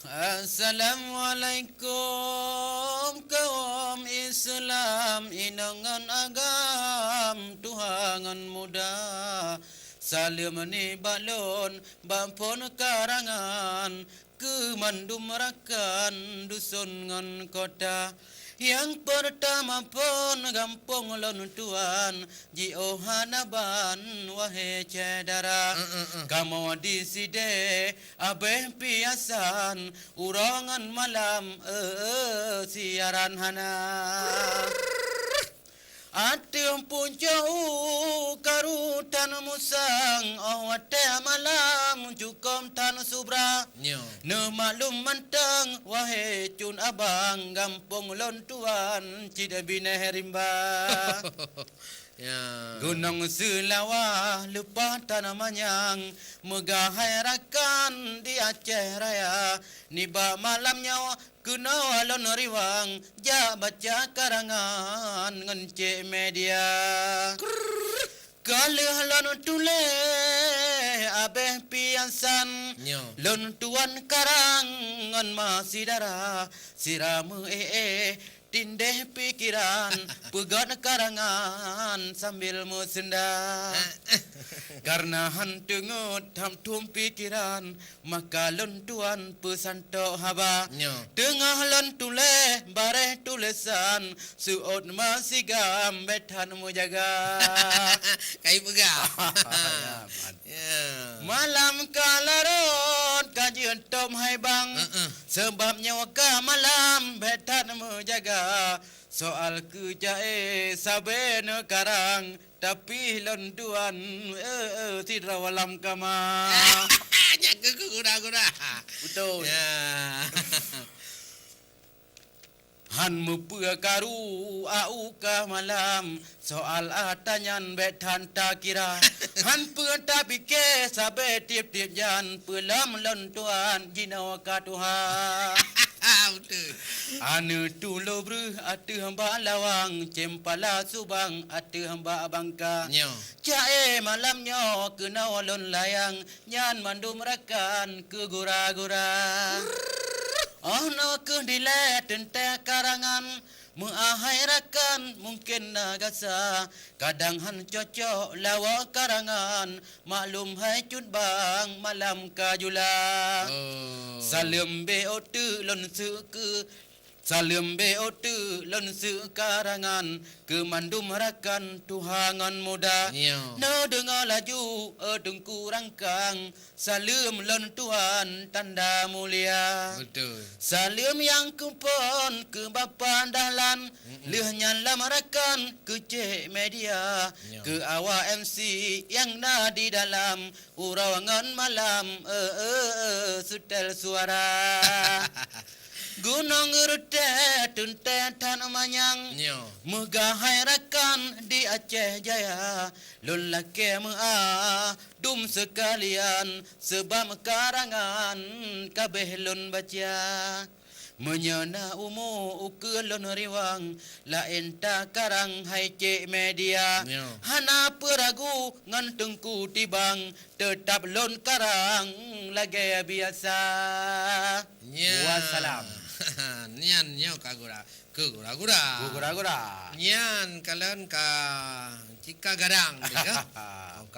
Assalamualaikum kaum Islam inangan agam tuhangan muda salim ni balon bampon karangan kemandum rakan dusun ngan kota yang pertama pun gampong lon tuan jio hanaban wahai cedara kamu di side abeh piasan urangan malam siaran hana Atim pun jauh karutan musang awate malam cukom tan subra ne malum mantang wahai cun abang gampong lon tuan cida bine herimba Gunung Selawa lupa tanah manyang megah rakan di Aceh Raya niba malamnya kena alon riwang ja baca karangan ngence media kalau lon tule abeh piansan lon tuan karangan masih darah siramu tindeh pikiran pegat karangan sambil musenda karena hantungut hamtum pikiran maka lontuan pesantok haba tengah lontule bareh tulisan suot masih gambetan mujaga Kai pegah. malam kalarot kajian tom hai bang sebabnya waka malam betan mujaga soal kerja saben karang tapi lontuan sidra walam kama Jaga gura-gura. betul Ya. Han mupua karu au ka malam soal atanyan betan tak kira han pun tak fikir sabe tiap-tiap jan pelam lontuan jinawa ka Tuhan Betul. anu tulo bru atu hamba lawang cempala subang atu hamba bangka Nyo. Jae malamnya kena walon layang nyan mandum rakan ke gura-gura Oh no ke dilet tente karangan Muahai rakan mungkin nagasa Kadang han cocok lawa karangan Maklum hai cut bang malam kajula Salim be otu lon suku Salim be otu lon karangan Kemandum rakan tuhangan muda Nyo. No dengar laju dengku rangkang Salim lon tuan tanda mulia Betul. Salim yang kumpon ke bapa dahlan Lehnya lamarakan ke cek media Ke awak MC yang na di dalam Urawangan malam sutel suara Gunung rute tunte tan manyang Nyo. Megahai rakan di Aceh Jaya Lelaki dum sekalian Sebab karangan kabeh lon baca Menyana umu uke lon riwang Lain tak karang hai cek media Nyo. Hana peragu ngan tengku tibang Tetap lon karang lagi biasa Ya. Wassalam Nian nyo kagura. Kegura-gura. Gura-gura Nian kalian ka cika gadang. Dika?